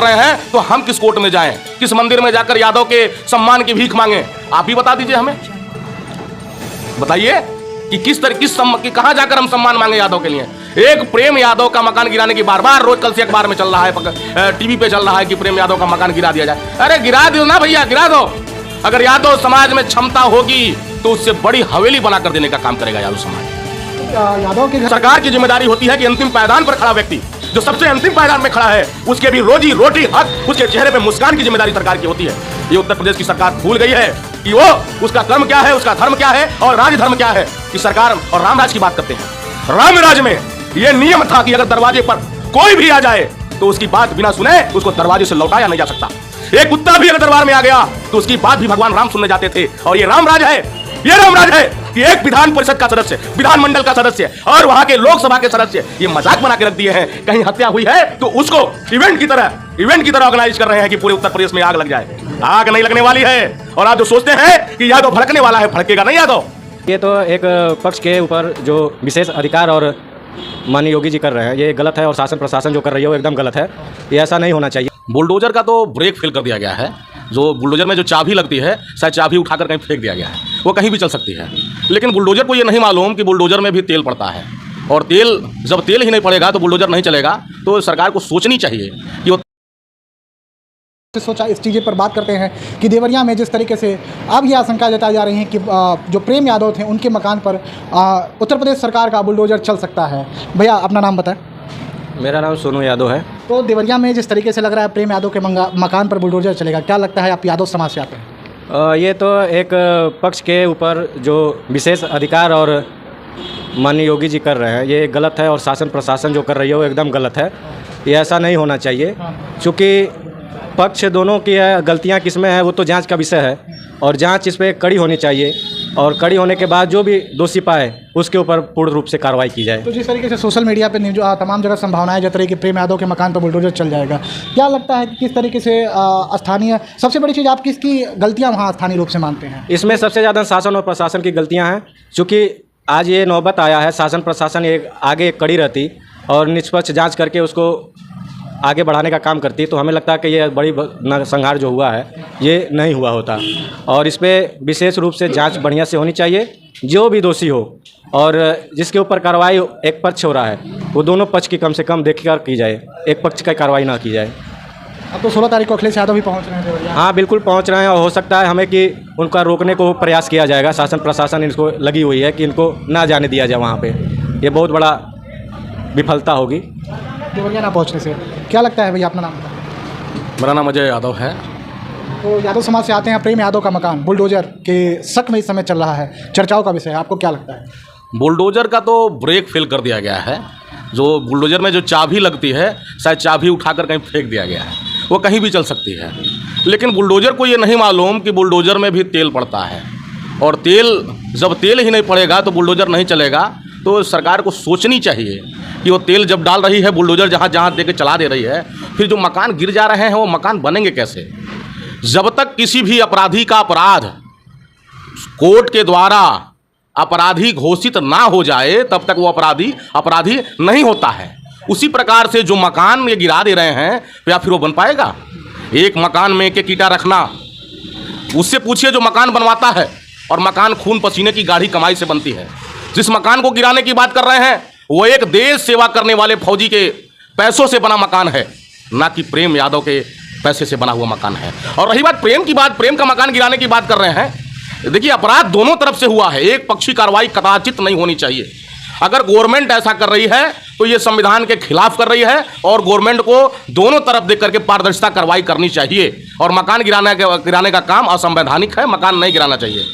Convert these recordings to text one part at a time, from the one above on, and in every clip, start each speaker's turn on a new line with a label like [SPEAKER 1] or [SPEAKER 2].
[SPEAKER 1] रहे हैं तो हम किस कोर्ट में जाएं, किस मंदिर में जाकर यादव के सम्मान की भीख मांगे? आप ही बता दीजिए, हमें बताइए कि कहां जाकर हम सम्मान मांगे यादव के लिए। एक प्रेम यादव का मकान गिराने की बार बार रोज कल से अखबार में चल रहा है, टीवी पे चल रहा है कि प्रेम यादव का मकान गिरा दिया जाए। अरे गिरा दो ना भैया, गिरा दो। अगर यादव समाज में क्षमता होगी तो उससे बड़ी हवेली बनाकर देने का काम करेगा यादव समाज।
[SPEAKER 2] यादव की
[SPEAKER 1] सरकार की जिम्मेदारी होती है कि अंतिम पायदान पर खड़ा व्यक्ति, जो सबसे अंतिम पायदान में खड़ा है, उसके भी रोजी रोटी हक, उसके चेहरे पे मुस्कान की जिम्मेदारी सरकार की होती है। ये उत्तर प्रदेश की सरकार भूल गई है कि वो उसका कर्म क्या है, उसका धर्म क्या है और राज धर्म क्या है। कि सरकार और रामराज की बात करते हैं। रामराज में ये नियम था कि अगर दरवाजे पर कोई भी आ जाए तो उसकी बात बिना सुने उसको दरवाजे से लौटाया नहीं जा सकता। एक कुत्ता भी अगर दरबार में आ गया तो उसकी बात भी भगवान राम सुनने जाते थे। और ये रामराज है, ये रामराज है कि एक विधान परिषद का सदस्य, विधानमंडल का सदस्य और वहां के लोकसभा के सदस्य ये मजाक बना के रख दिए हैं। कहीं हत्या हुई है तो उसको इवेंट की तरह ऑर्गेनाइज कर रहे हैं कि पूरे उत्तर प्रदेश में आग लग जाए। आग नहीं लगने वाली है। और आप जो सोचते हैं कि यादव भड़कने वाला है, भड़केगा नहीं यादव।
[SPEAKER 3] ये तो एक पक्ष के ऊपर जो विशेष अधिकार और माननीय योगी जी कर रहे हैं, ये गलत है। और शासन प्रशासन जो कर रही है वो एकदम गलत है। ये ऐसा नहीं होना चाहिए।
[SPEAKER 1] बुलडोजर का तो ब्रेक फेल कर दिया गया है। जो बुलडोजर में जो चाबी लगती है, शायद चाबी उठाकर कहीं फेंक दिया गया है, वो कहीं भी चल सकती है। लेकिन बुलडोजर को ये नहीं मालूम कि बुलडोजर में भी तेल पड़ता है। और जब तेल ही नहीं पड़ेगा तो बुलडोजर नहीं चलेगा। तो सरकार को सोचनी चाहिए कि वो
[SPEAKER 2] सोचा। इस चीज़ पर बात करते हैं कि देवरिया में जिस तरीके से अब ये आशंका जताई जा रही है कि जो प्रेम यादव थे उनके मकान पर उत्तर प्रदेश सरकार का बुलडोजर चल सकता है। भैया अपना नाम बताएं।
[SPEAKER 3] मेरा नाम सोनू यादव है।
[SPEAKER 2] तो देवरिया में जिस तरीके से लग रहा है प्रेम यादव के मकान पर बुलडोजर चलेगा, क्या लगता है? आप यादव समाज से आते हैं।
[SPEAKER 3] ये तो एक पक्ष के ऊपर जो विशेष अधिकार और माननीय योगी जी कर रहे हैं, ये गलत है। और शासन प्रशासन जो कर रही है वो एकदम गलत है। ये ऐसा नहीं होना चाहिए। क्योंकि पक्ष दोनों की है, गलतियां किसमें है वो तो जांच का विषय है। और जांच इस पर कड़ी होनी चाहिए। और कड़ी होने के बाद जो भी दोषी पाए उसके ऊपर पूर्ण रूप से कार्रवाई की जाए।
[SPEAKER 2] तो जिस तरीके से सोशल मीडिया पे तमाम जगह संभावनाएं जत रही कि प्रेम यादव के मकान पर बुलडोजर चल जाएगा, क्या लगता है कि किस तरीके से स्थानीय, सबसे बड़ी चीज़ आप किसकी गलतियां वहाँ स्थानीय रूप से मानते हैं?
[SPEAKER 3] इसमें सबसे ज़्यादा शासन और प्रशासन की गलतियाँ हैं। चूँकि आज ये नौबत आया है, शासन प्रशासन एक आगे कड़ी रहती और निष्पक्ष जाँच करके उसको आगे बढ़ाने का काम करती, तो हमें लगता है कि ये बड़ी नरसंहार जो हुआ है ये नहीं हुआ होता। और इस पर विशेष रूप से जांच बढ़िया से होनी चाहिए। जो भी दोषी हो और जिसके ऊपर कार्रवाई एक पक्ष हो रहा है वो दोनों पक्ष की कम से कम देखकर की जाए, एक पक्ष का कार्रवाई ना की जाए।
[SPEAKER 2] अब तो 16 तारीख को अखिलेश यादव भी पहुँच रहे हैं देवरिया।
[SPEAKER 3] हाँ बिल्कुल पहुँच रहे हैं। और हो सकता है हमें कि उनका रोकने को प्रयास किया जाएगा। शासन प्रशासन इनको लगी हुई है कि इनको ना जाने दिया जाए वहाँ पर। ये बहुत बड़ा विफलता होगी
[SPEAKER 2] देवरिया ना पहुँचने से। क्या लगता है भैया अपना नाम?
[SPEAKER 1] मेरा नाम अजय यादव है।
[SPEAKER 2] तो यादव समाज से आते हैं। प्रेम यादव का मकान बुलडोजर के शक में इस समय चल रहा है, चर्चाओं का विषय है, आपको क्या लगता है?
[SPEAKER 1] बुलडोजर का तो ब्रेक फेल कर दिया गया है। जो बुलडोजर में जो चाबी लगती है, शायद चाबी उठाकर कहीं फेंक दिया गया है, वो कहीं भी चल सकती है। लेकिन बुलडोजर को ये नहीं मालूम कि बुलडोजर में भी तेल पड़ता है। और जब तेल ही नहीं पड़ेगा तो बुलडोजर नहीं चलेगा। तो सरकार को सोचनी चाहिए कि वो तेल जब डाल रही है, बुलडोजर जहाँ जहाँ दे के चला दे रही है, फिर जो मकान गिर जा रहे हैं वो मकान बनेंगे कैसे? जब तक किसी भी अपराधी का अपराध कोर्ट के द्वारा अपराधी घोषित ना हो जाए तब तक वो अपराधी नहीं होता है। उसी प्रकार से जो मकान ये गिरा दे रहे हैं या फिर वो बन पाएगा? एक मकान में एक ईंटा रखना, उससे पूछिए जो मकान बनवाता है। और मकान खून पसीने की गाढ़ी कमाई से बनती है। जिस मकान को गिराने की बात कर रहे हैं वो एक देश सेवा करने वाले फौजी के पैसों से बना मकान है, ना कि प्रेम यादव के पैसे से बना हुआ मकान है। और रही बात प्रेम की बात, प्रेम का मकान गिराने की बात कर रहे हैं। देखिए अपराध दोनों तरफ से हुआ है, एक पक्षी कार्रवाई कदाचित नहीं होनी चाहिए। अगर गवर्नमेंट ऐसा कर रही है तो ये संविधान के खिलाफ कर रही है। और गवर्नमेंट को दोनों तरफ देख करके पारदर्शिता कार्रवाई करनी चाहिए। और मकान गिराने का काम असंवैधानिक है, मकान नहीं गिराना चाहिए।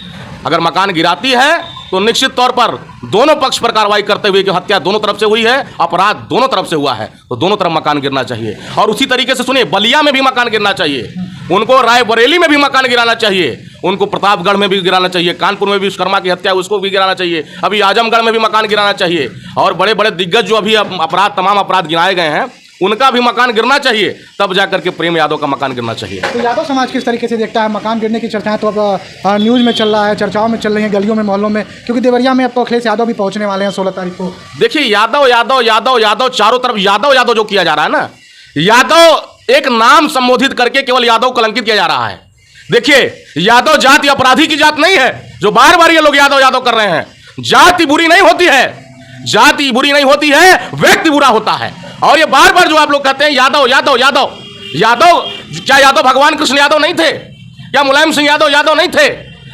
[SPEAKER 1] अगर मकान गिराती है तो निश्चित तौर पर दोनों पक्ष पर कार्रवाई करते हुए कि हत्या दोनों तरफ से हुई है, अपराध दोनों तरफ से हुआ है, तो दोनों तरफ मकान गिरना चाहिए। और उसी तरीके से सुनिए, बलिया में भी मकान गिरना चाहिए, उनको रायबरेली में भी मकान गिराना चाहिए, उनको प्रतापगढ़ में भी गिराना चाहिए, कानपुर में भी विश्वकर्मा की हत्या उसको भी गिराना चाहिए, अभी आजमगढ़ में भी मकान गिराना चाहिए। और बड़े बड़े दिग्गज जो अभी तमाम अपराध गिनाए गए हैं उनका भी मकान गिरना चाहिए, तब जाकर के प्रेम यादव का मकान गिरना चाहिए।
[SPEAKER 2] तो यादव समाज किस तरीके से देखता है मकान गिरने की चर्चाएं? तो अब न्यूज़ में चल रहा है, चर्चाओं में चल रही हैं, गलियों में, मोहल्लों में, क्योंकि देवरिया में अब तो अखिलेश यादव भी पहुंचने वाले हैं 16 तारीख को।
[SPEAKER 1] देखिए यादव चारों तरफ यादव जो किया जा रहा है ना, यादव एक नाम संबोधित करके केवल यादव कलंकित किया जा रहा है। देखिए, यादव जाति अपराधी की जात नहीं है, जो बार बार ये लोग यादव यादव कर रहे हैं। जाति बुरी नहीं होती है, जाति बुरी नहीं होती है, व्यक्ति बुरा होता है। और ये बार बार जो आप लोग कहते हैं यादव यादव यादव यादव, क्या यादव भगवान कृष्ण यादव नहीं थे? क्या मुलायम सिंह यादव यादव नहीं थे?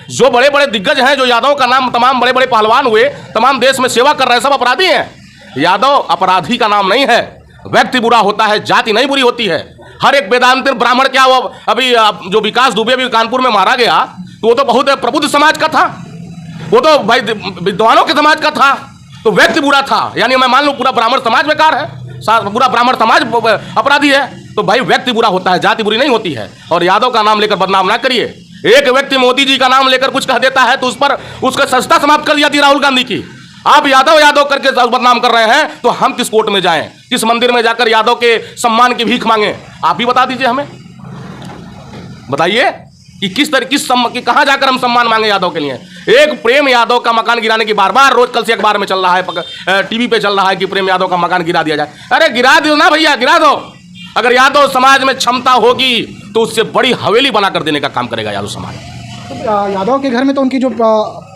[SPEAKER 1] जो बड़े बड़े दिग्गज हैं, जो यादव का नाम, तमाम बड़े बड़े पहलवान हुए, तमाम देश में सेवा कर रहे हैं, सब अपराधी हैं। यादव अपराधी का नाम नहीं है, व्यक्ति बुरा होता है, जाति नहीं बुरी होती है। हर एक वेदांत ब्राह्मण, क्या वो अभी जो विकास दुबे भी कानपुर में मारा गया, तो वो तो बहुत प्रबुद्ध समाज का था, वो तो भाई विद्वानों के समाज का था, तो व्यक्ति बुरा था। यानी मैं मान लूं पूरा ब्राह्मण समाज बेकार है, पूरा ब्राह्मण समाज अपराधी है, तो भाई व्यक्ति बुरा होता है, जाति बुरी नहीं होती है। और यादव का नाम लेकर बदनाम ना करिए। एक व्यक्ति मोदी जी का नाम लेकर कुछ कह देता है तो उस पर उसका सस्ता समाप्त कर दिया थी राहुल गांधी की। आप यादव यादव करके बदनाम कर रहे हैं, तो हम किस कोर्ट में जाएं, किस मंदिर में जाकर यादव के सम्मान की भीख मांगे? आप ही बता दीजिए, हमें बताइए कि किस कहां जाकर हम सम्मान मांगे यादव के लिए। एक प्रेम यादव का मकान गिराने की बार बार रोज कल से अखबार में चल रहा है, टीवी पे चल रहा है कि प्रेम यादव का मकान गिरा दिया जाए। अरे गिरा दो ना भैया, गिरा दो। अगर यादव समाज में क्षमता होगी तो उससे बड़ी हवेली बनाकर देने का काम करेगा यादव समाज।
[SPEAKER 2] यादव के घर में तो उनकी जो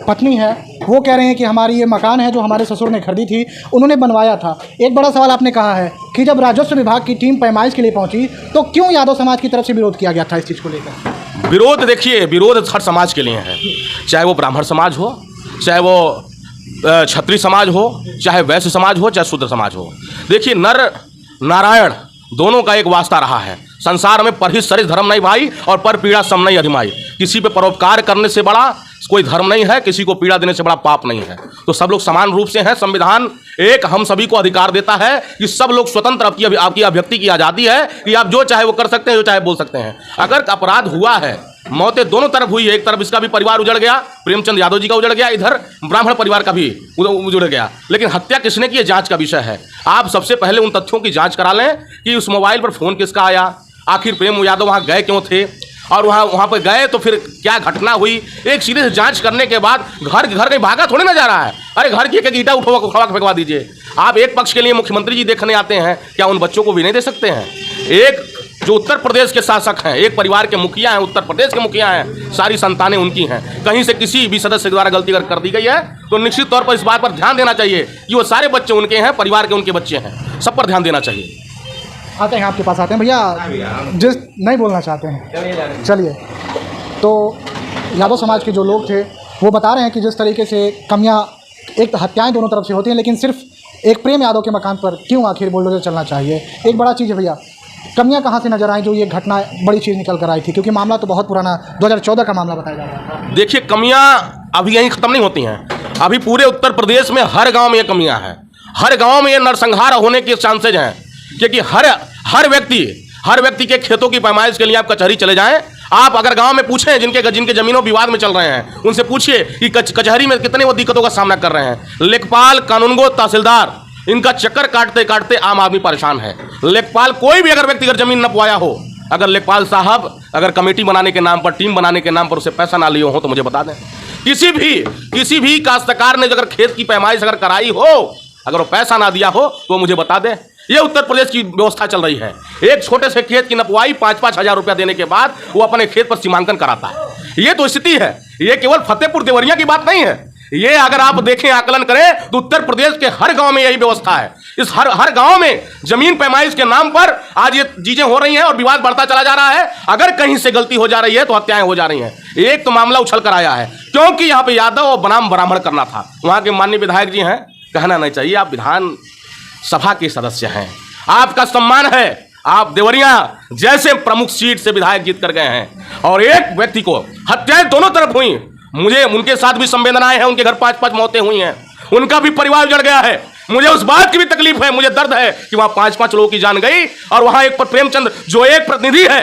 [SPEAKER 2] पत्नी है वो कह रहे हैं कि हमारी ये मकान है जो हमारे ससुर ने खरीदी थी, उन्होंने बनवाया था। एक बड़ा सवाल आपने कहा है कि जब राजस्व विभाग की टीम पैमाइश के लिए पहुंची तो क्यों यादव समाज की तरफ से विरोध किया गया था इस चीज़ को लेकर?
[SPEAKER 1] विरोध देखिए, विरोध हर समाज के लिए है, चाहे वो ब्राह्मण समाज हो, चाहे वो क्षत्रिय समाज हो, चाहे वैश्य समाज हो, चाहे शूद्र समाज हो। देखिए, नर नारायण दोनों का एक वास्ता रहा है। संसार में परहित सरित धर्म नहीं भाई, और पर पीड़ा सम नहीं अधिमाई। किसी पे परोपकार करने से बड़ा कोई धर्म नहीं है, किसी को पीड़ा देने से बड़ा पाप नहीं है। तो सब लोग समान रूप से हैं। संविधान एक हम सभी को अधिकार देता है कि सब लोग स्वतंत्र, आपकी अभिव्यक्ति की आज़ादी है कि आप जो चाहे वो कर सकते हैं, जो चाहे बोल सकते हैं। अगर अपराध हुआ है, मौतें दोनों तरफ हुई है, एक तरफ इसका भी परिवार उजड़ गया, प्रेमचंद यादव जी का उजड़ गया, इधर ब्राह्मण परिवार का भी उजड़ गया, लेकिन हत्या किसने की, जांच का विषय है। आप सबसे पहले उन तथ्यों की जांच करा लें कि उस मोबाइल पर फोन किसका आया, आखिर प्रेम यादव वहाँ गए क्यों थे, और वहाँ पर गए तो फिर क्या घटना हुई। एक सीधे से जांच करने के बाद घर कहीं भागा थोड़ी ना जा रहा है। अरे घर की एक ईंटा उठवा फेंकवा दीजिए। आप एक पक्ष के लिए मुख्यमंत्री जी देखने आते हैं, क्या उन बच्चों को भी नहीं दे सकते हैं? एक जो उत्तर प्रदेश के शासक हैं, एक परिवार के मुखिया हैं, उत्तर प्रदेश के मुखिया हैं, सारी संतानें उनकी हैं। कहीं से किसी भी सदस्य द्वारा गलती कर दी गई है तो निश्चित तौर पर इस बात पर ध्यान देना चाहिए कि वो सारे बच्चे उनके हैं, परिवार के उनके बच्चे हैं, सब पर ध्यान देना चाहिए।
[SPEAKER 2] आते हैं आपके पास, आते हैं भैया, जिस नहीं बोलना चाहते हैं चलिए। तो यादव समाज के जो लोग थे वो बता रहे हैं कि जिस तरीके से कमियां, एक हत्याएं दोनों तरफ से होती हैं, लेकिन सिर्फ एक प्रेम यादव के मकान पर क्यों आखिर बुलडोजर चलना चाहिए? एक बड़ा चीज़ है भैया, कमियां कहाँ से नजर आई जो ये घटना बड़ी चीज़ निकल कर आई थी? क्योंकि मामला तो बहुत पुराना 2014 का मामला बताया जा रहा है।
[SPEAKER 1] देखिए, कमियां अभी यहीं खत्म नहीं होती हैं। अभी पूरे उत्तर प्रदेश में हर गांव में ये कमियां हैं, हर गांव में ये नरसंहार होने के चांसेज हैं। क्योंकि हर व्यक्ति के खेतों की पैमाइश के लिए आप कचहरी चले जाएं। आप अगर गांव में पूछें जिनके जमीनों विवाद में चल रहे हैं, उनसे पूछिए कि कचहरी में कितने वो दिक्कतों का सामना कर रहे हैं। लेखपाल, कानूनगो, तहसीलदार, इनका चक्कर काटते काटते आम आदमी परेशान है। लेखपाल, कोई भी अगर व्यक्तिगत जमीन न पुआया हो, अगर लेखपाल साहब अगर कमेटी बनाने के नाम पर, टीम बनाने के नाम पर उसे पैसा ना लिए हो तो मुझे बता दें। किसी भी काश्तकार ने अगर खेत की पैमाइश अगर कराई हो, अगर वो पैसा ना दिया हो तो मुझे बता दें। ये उत्तर प्रदेश की व्यवस्था चल रही है। एक छोटे से खेत की नपवाई 5-5 हज़ार रुपया देने के बाद वो अपने खेत पर सीमांकन कराता है। ये तो स्थिति है। ये केवल फतेहपुर देवरिया की बात नहीं है। ये अगर आप देखें, आकलन करें तो उत्तर प्रदेश के हर गांव में यही व्यवस्था है। इस हर गांव में जमीन पैमाइश के नाम पर आज ये चीजें हो रही हैं और विवाद बढ़ता चला जा रहा है। अगर कहीं से गलती हो जा रही है तो हत्याएं हो जा रही हैं। एक तो मामला उछल कर आया है क्योंकि यहाँ पे यादव और बनाम ब्राह्मण करना था। वहां के माननीय विधायक जी हैं, कहना नहीं चाहिए, आप विधान सभा के सदस्य हैं, आपका सम्मान है। आप देवरिया जैसे प्रमुख सीट से विधायक जीत कर गए हैं और एक व्यक्ति को हत्याएं दोनों तरफ हुई। मुझे उनके साथ भी संवेदनाएं हैं, उनके घर 5-5 मौतें हुई हैं, उनका भी परिवार उजड़ गया है। मुझे उस बात की भी तकलीफ है, मुझे दर्द है कि वहां 5-5 लोगों की जान गई और वहां एक प्रेमचंद जो एक प्रतिनिधि है,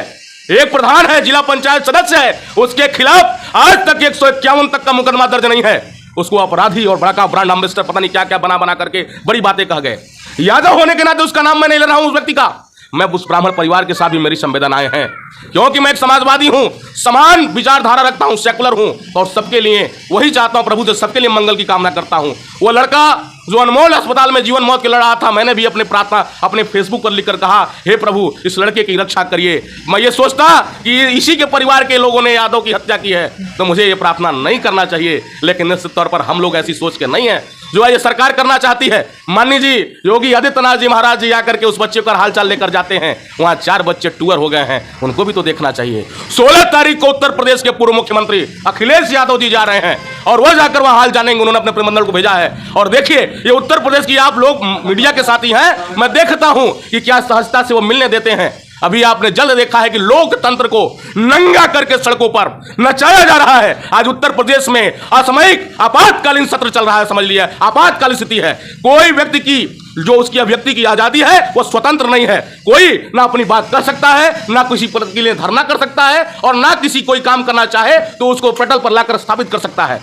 [SPEAKER 1] एक प्रधान है, जिला पंचायत सदस्य है, उसके खिलाफ आज तक 151 तक का मुकदमा दर्ज नहीं है। उसको अपराधी और बड़ा का ब्रांड एम्बेसडर पता नहीं क्या क्या बना करके बड़ी बातें कह गए। यादव होने के नाते उसका नाम मैं नहीं ले रहा हूं उस व्यक्ति का। मैं उस ब्राह्मण परिवार के साथ भी मेरी संवेदनाएं हैं क्योंकि मैं एक समाजवादी हूं, समान विचारधारा रखता हूं, सेकुलर हूं और सबके लिए वही चाहता हूं, प्रभु से सबके लिए मंगल की कामना करता हूं। वो लड़का जो अनमोल अस्पताल में जीवन मौत की लड़ रहा था, मैंने भी अपने प्रार्थना अपने फेसबुक पर लिखकर कहा, हे प्रभु इस लड़के की रक्षा करिए। मैं ये सोचता कि इसी के परिवार के लोगों ने यादव की हत्या की है तो मुझे ये प्रार्थना नहीं करना चाहिए, लेकिन निश्चित तौर पर हम लोग ऐसी सोच के नहीं है जो है ये सरकार करना चाहती है। माननीय जी योगी आदित्यनाथ जी महाराज जी आकर के उस बच्चे का हालचाल लेकर जाते हैं, वहां 4 बच्चे टूअर हो गए हैं, उनको भी तो देखना चाहिए। 16 तारीख को उत्तर प्रदेश के पूर्व मुख्यमंत्री अखिलेश यादव जी जा रहे हैं और वह जाकर वहां हाल जानेंगे, उन्होंने अपने प्रतिनिधिमंडल को भेजा है। और देखिए ये उत्तर प्रदेश की आप लोग मीडिया के साथी हैं, मैं देखता हूं कि क्या सहजता से वो मिलने देते हैं। अभी आपने जल्द देखा है कि लोकतंत्र को नंगा करके सड़कों पर नचाया जा रहा है। आज उत्तर प्रदेश में असामयिक आपातकालीन सत्र चल रहा है, समझ लिया, आपातकालीन स्थिति है। कोई व्यक्ति की जो उसकी अभिव्यक्ति की आजादी है वो स्वतंत्र नहीं है। कोई ना अपनी बात कर सकता है, ना किसी पद के लिए धरना कर सकता है, और ना किसी कोई काम करना चाहे तो उसको पटल पर लाकर स्थापित कर सकता है।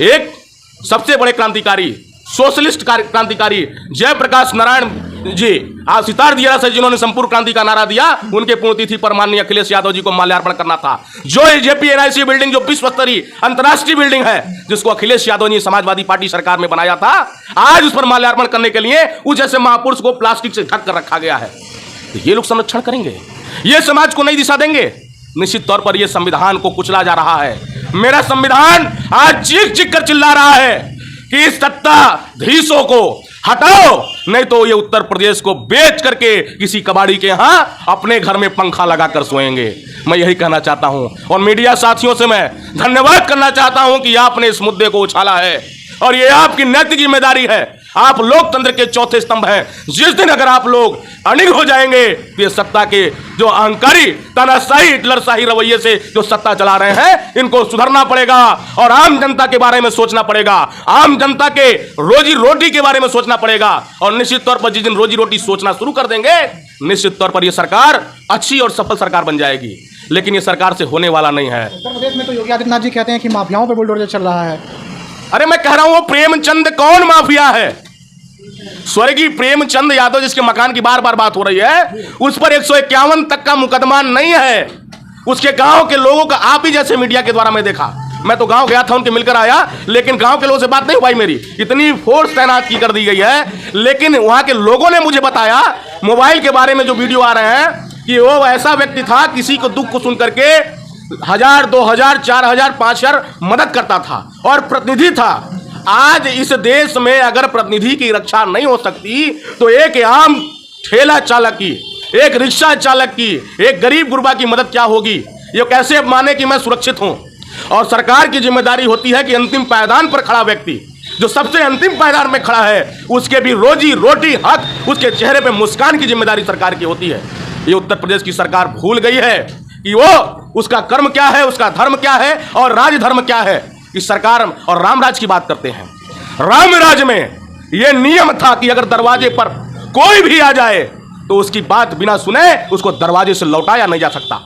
[SPEAKER 1] एक सबसे बड़े क्रांतिकारी सोशलिस्ट क्रांतिकारी जयप्रकाश नारायण जी आज सितार दिया से जिन्होंने संपूर्ण क्रांति का नारा दिया, उनके पुण्यतिथि पर माननीय अखिलेश यादव जी को माल्यार्पण करना था। जो जेपी एनआईसी बिल्डिंग जो विश्व स्तरीय अंतर्राष्ट्रीय बिल्डिंग है, जिसको अखिलेश यादव ने समाजवादी पार्टी सरकार में बनाया था, आज उस पर माल्यार्पण करने के लिए उस जैसे महापुरुष को प्लास्टिक से ढक कर रखा गया है। तो ये लोग संरक्षण करेंगे, ये समाज को नई दिशा देंगे। निश्चित तौर पर यह संविधान को कुचला जा रहा है। मेरा संविधान आज चीख चीख कर चिल्ला रहा है कि इस सत्ताधीशों को हटाओ, नहीं तो ये उत्तर प्रदेश को बेच करके किसी कबाड़ी के यहां अपने घर में पंखा लगाकर सोएंगे। मैं यही कहना चाहता हूं और मीडिया साथियों से मैं धन्यवाद करना चाहता हूं कि आपने इस मुद्दे को उछाला है और ये आपकी नैतिक जिम्मेदारी है। आप लोकतंत्र के चौथे स्तंभ हैं। जिस दिन अगर आप लोग अनिग हो जाएंगे तो ये सत्ता के जो अहंकारी तानाशाही हिटलरशाही रवैये से जो सत्ता चला रहे हैं, इनको सुधरना पड़ेगा और आम जनता के बारे में सोचना पड़ेगा, आम जनता के रोजी रोटी के बारे में सोचना पड़ेगा। और निश्चित तौर पर जिस दिन रोजी रोटी सोचना शुरू कर देंगे, निश्चित तौर पर यह सरकार अच्छी और सफल सरकार बन जाएगी। लेकिन ये सरकार से होने वाला नहीं है।
[SPEAKER 2] उत्तर प्रदेश में तो योगी आदित्यनाथ जी कहते हैं कि माफियाओं पर बुलडोजर चल रहा है।
[SPEAKER 1] अरे मैं कह रहा हूं प्रेमचंद कौन माफिया है? स्वर्गीय प्रेमचंद यादव जिसके मकान की बार बार बात हो रही है, उस पर 151 तक का मुकदमा नहीं है। उसके गांव के लोगों का आप ही जैसे मीडिया के द्वारा मैं देखा, मैं तो गांव गया था, उनके मिलकर आया, लेकिन गांव के लोगों से बात नहीं हुई मेरी। इतनी फोर्स तैनात की कर दी गई है, लेकिन वहां के लोगों ने मुझे बताया मोबाइल के बारे में जो वीडियो आ रहे हैं कि वो ऐसा व्यक्ति था किसी को दुख को सुन करके 1000, 2000, 4000, 5000 मदद करता था और प्रतिनिधि था। आज इस देश में अगर प्रतिनिधि की रक्षा नहीं हो सकती तो एक आम ठेला चालक की, एक रिक्शा चालक की, एक गरीब गुरबा की मदद क्या होगी? ये कैसे माने कि मैं सुरक्षित हूं? और सरकार की जिम्मेदारी होती है कि अंतिम पायदान पर खड़ा व्यक्ति, जो सबसे अंतिम पायदान में खड़ा है, उसके भी रोजी रोटी हक, उसके चेहरे पे मुस्कान की जिम्मेदारी सरकार की होती है। ये उत्तर प्रदेश की सरकार भूल गई है कि वो उसका कर्म क्या है, उसका धर्म क्या है और राजधर्म क्या है। इस सरकार और रामराज की बात करते हैं। रामराज में यह नियम था कि अगर दरवाजे पर कोई भी आ जाए तो उसकी बात बिना सुने उसको दरवाजे से लौटाया नहीं जा सकता।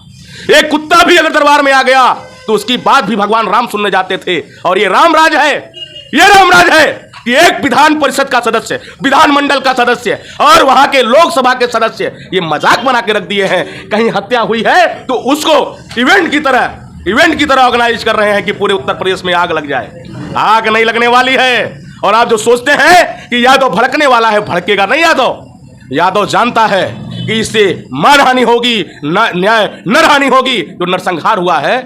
[SPEAKER 1] एक कुत्ता भी अगर दरबार में आ गया तो उसकी बात भी भगवान राम सुनने जाते थे। और ये रामराज है, ये रामराज है कि एक विधान परिषद का सदस्य, विधानमंडल का सदस्य और वहां के लोकसभा के सदस्य ये मजाक बना के रख दिए हैं। कहीं हत्या हुई है तो उसको इवेंट की तरह ऑर्गेनाइज कर रहे हैं कि पूरे उत्तर प्रदेश में आग लग जाए। आग नहीं लगने वाली है। और आप जो सोचते हैं कि यादव भड़कने वाला है, भड़केगा नहीं। यादव जानता है कि इससे मानहानि होगी, न्याय नरहानि होगी। जो नरसंहार हुआ है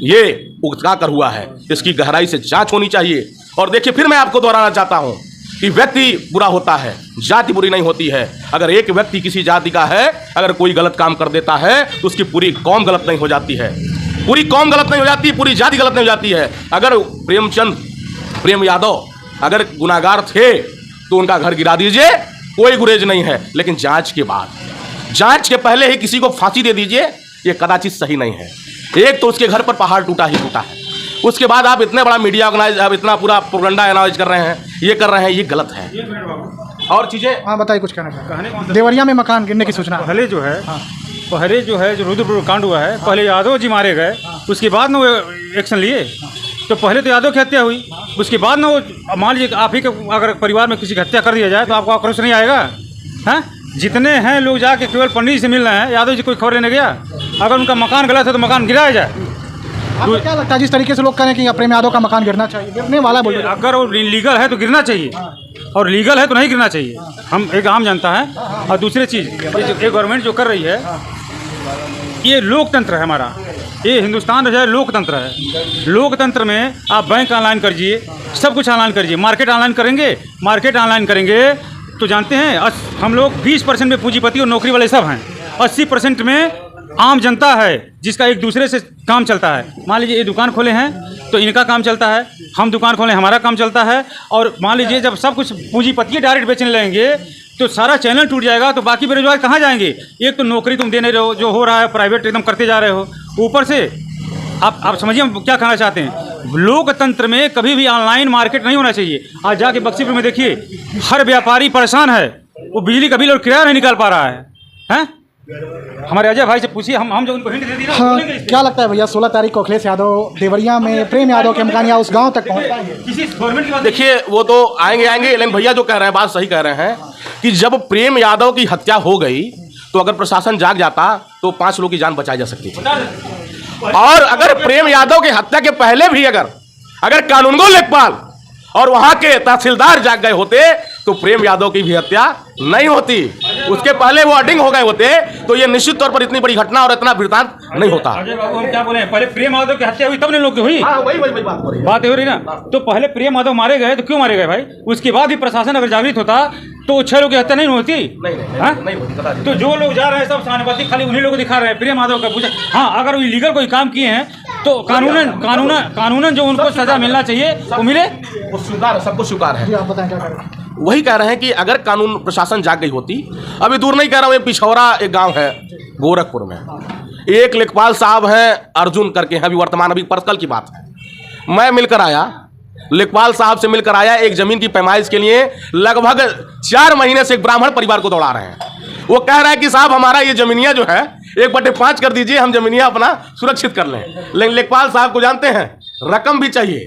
[SPEAKER 1] ये उकता कर हुआ है, इसकी गहराई से जांच होनी चाहिए। और देखिए फिर मैं आपको दोहराना चाहता हूं कि व्यक्ति बुरा होता है, जाति बुरी नहीं होती है। अगर एक व्यक्ति किसी जाति का है, अगर कोई गलत काम कर देता है तो उसकी पूरी कौम गलत नहीं हो जाती है, पूरी कौम गलत नहीं हो जाती, पूरी जाति गलत नहीं हो जाती है। अगर प्रेम यादव अगर गुनाहगार थे तो उनका घर गिरा दीजिए, कोई गुरेज नहीं है। लेकिन जांच के बाद, जांच के पहले ही किसी को फांसी दे दीजिए, ये कदाचित सही नहीं है। एक तो उसके घर पर पहाड़ टूटा ही टूटा है, उसके बाद आप इतने बड़ा मीडिया ऑर्गेनाइज, आप इतना पूरा प्रोपेगेंडा एनालाइज कर रहे हैं, ये कर रहे हैं, ये गलत है। और चीजें
[SPEAKER 2] हाँ बताइए, कुछ कहना चाहते हैं। देवरिया में मकान गिरने की सूचना
[SPEAKER 4] पहले जो है जो रुद्रपुर कांड हुआ है, पहले यादव जी मारे गए, उसके बाद ना वो एक्शन लिए। तो पहले तो यादव की हत्या हुई, उसके बाद ना वो मान लीजिए आप ही के अगर परिवार में किसी की हत्या कर दिया जाए तो आपको आक्रोश नहीं आएगा? हैं, जितने हैं लोग जाके केवल पंडित जी से मिल रहे हैं, यादव जी कोई खबर लेने गया? अगर उनका मकान गलत है तो मकान गिराया जाए।
[SPEAKER 2] आपको क्या लगता है जिस तरीके से लोग कह रहे हैं कि प्रेम यादव का मकान गिरना चाहिए, गिरने वाला बोलिए?
[SPEAKER 4] अगर वो लीगल है तो गिरना चाहिए। और लीगल है तो नहीं गिरना चाहिए, हम एक आम जनता है। और दूसरी चीज़, ये गवर्नमेंट जो कर रही है, ये लोकतंत्र है हमारा, ये हिंदुस्तान जो है लोकतंत्र है। लोकतंत्र में आप बैंक ऑनलाइन करिए, सब कुछ ऑनलाइन करिए, मार्केट ऑनलाइन करेंगे तो जानते हैं हम लोग 20% में पूंजीपति और नौकरी वाले सब हैं, 80% में आम जनता है जिसका एक दूसरे से काम चलता है। मान लीजिए ये दुकान खोले हैं तो इनका काम चलता है, हम दुकान खोलें हमारा काम चलता है। और मान लीजिए जब सब कुछ पूंजीपति डायरेक्ट बेचने लगेंगे तो सारा चैनल टूट जाएगा, तो बाकी बेरोजगार कहाँ जाएंगे? एक तो नौकरी तुम दे नहीं रहे हो, जो हो रहा है प्राइवेट एकदम करते जा रहे हो, ऊपर से आप समझिए हम क्या कहना चाहते हैं। लोकतंत्र में कभी भी ऑनलाइन मार्केट नहीं होना चाहिए। आज जाके बक्सीपुर में देखिए, हर व्यापारी परेशान है, वो बिजली का बिल और किराया नहीं निकाल पा रहा है, हैं? हमारे अजय भाई से पूछिए, हम जो उनको हिंट दे दी ना,
[SPEAKER 2] हाँ, क्या लगता है भैया 16 तारीख को अखिलेश यादव देवरिया में प्रेम यादव के मकान या उस गांव तक पहुंच पाएंगे?
[SPEAKER 4] किसी गवर्नमेंट की बात
[SPEAKER 1] देखिए वो तो आएंगे, लेकिन भैया जो कह रहे हैं बात सही कह रहे हैं कि जब प्रेम यादव की हत्या हो गई तो अगर प्रशासन जाग जाता तो 5 लोगों की जान बचाई जा सकती थी। और अगर प्रेम यादव की हत्या के पहले भी अगर कानूनगो लेखपाल और वहां के तहसीलदार जाग गए होते तो प्रेम यादव की भी हत्या नहीं होती। उसके पहले वो अडिंग हो गए होते तो ये निश्चित तौर पर इतनी बड़ी घटना और इतना वृतांत नहीं होता।
[SPEAKER 4] अजय बाबू हम क्या बोले, पहले प्रेम यादव की हत्या हुई तब ने लोग की हुई।
[SPEAKER 1] वही
[SPEAKER 4] बात हो रही ना, तो पहले प्रेम यादव मारे गए तो क्यों मारे गए भाई? उसके बाद भी प्रशासन अगर जागृत होता तो 6 लोगों की हत्या नहीं होती। नहीं, तो जो लोग जा रहे हैं सब सहानुभूति खाली उन्हीं लोगों को दिखा रहे हैं। प्रेम यादव का पूछा, हाँ अगर वो इलीगल कोई काम किए हैं तो कानूनन जो उनको सजा मिलना चाहिए वो मिले,
[SPEAKER 1] वो स्वीकार, सबको स्वीकार है।
[SPEAKER 2] जी आप बताएं क्या कर रहे हैं?
[SPEAKER 1] वही कह रहे हैं कि अगर कानून प्रशासन जाग गई होती, अभी दूर नहीं कह रहा हूँ, ये पिछौरा एक गांव है गोरखपुर में, एक लेखपाल साहब हैं अर्जुन करके हैं, अभी वर्तमान अभी परकल की बात है। मैं मिलकर आया, लेखपाल साहब से मिलकर आया, एक जमीन की पैमाइश के लिए लगभग 4 महीने से एक ब्राह्मण परिवार को दौड़ा रहे हैं। वो कह रहा है कि साहब हमारा ये जमीनिया जो है 1/5 कर दीजिए, हम जमीनिया अपना सुरक्षित कर लें। लेकिन लेखपाल साहब को जानते हैं रकम भी चाहिए,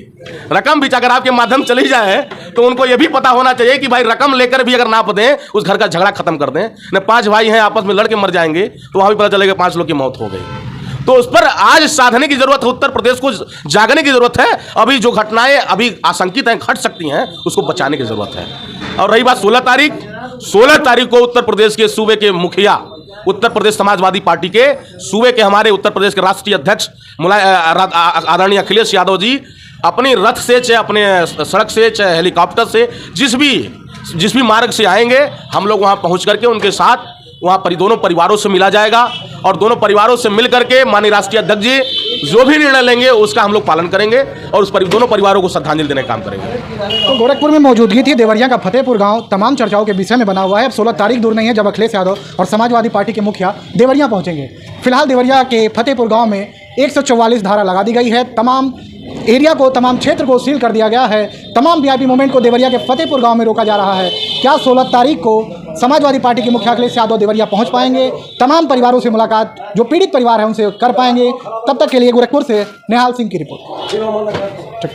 [SPEAKER 1] अगर आपके माध्यम चली जाए तो उनको ये भी पता होना चाहिए कि भाई रकम लेकर भी अगर नाप दें उस घर का झगड़ा खत्म कर दें। न 5 भाई हैं आपस में लड़के मर जाएंगे तो वहाँ भी पता चलेगा 5 लोग की मौत हो गई। तो उस पर आज साधने की जरूरत है, उत्तर प्रदेश को जागने की जरूरत है। अभी जो घटनाएं अभी आशंकित हैं, घट सकती हैं, उसको बचाने की जरूरत है। और रही बात 16 तारीख को उत्तर प्रदेश के सूबे के मुखिया, उत्तर प्रदेश समाजवादी पार्टी के सूबे के हमारे उत्तर प्रदेश के राष्ट्रीय अध्यक्ष आदरणीय अखिलेश यादव जी अपनी रथ से चाहे अपने सड़क से चाहे हेलीकॉप्टर से जिस भी मार्ग से आएंगे, हम लोग वहां पहुंच करके उनके साथ वहाँ दोनों परिवारों से मिला जाएगा और दोनों परिवारों से मिल करके माननीय राष्ट्रीय अध्यक्ष जी जो भी निर्णय लेंगे उसका हम लोग पालन करेंगे और उस दोनों परिवारों को श्रद्धांजलि देने का काम करेंगे।
[SPEAKER 2] तो गोरखपुर में मौजूदगी थी देवरिया का फतेहपुर गांव तमाम चर्चाओं के विषय में बना हुआ है। अब 16 तारीख दूर नहीं है जब अखिलेश यादव और समाजवादी पार्टी के मुखिया देवरिया पहुंचेंगे। फिलहाल देवरिया के फतेहपुर गाँव में 144 धारा लगा दी गई है। तमाम एरिया को, तमाम क्षेत्र को सील कर दिया गया है। तमाम वीआईपी मूवमेंट को देवरिया के फतेहपुर गांव में रोका जा रहा है। क्या 16 तारीख को समाजवादी पार्टी के मुखिया अखिलेश यादव देवरिया पहुंच पाएंगे? तमाम परिवारों से मुलाकात जो पीड़ित परिवार है उनसे कर पाएंगे? तब तक के लिए गोरखपुर से निहाल सिंह की रिपोर्ट।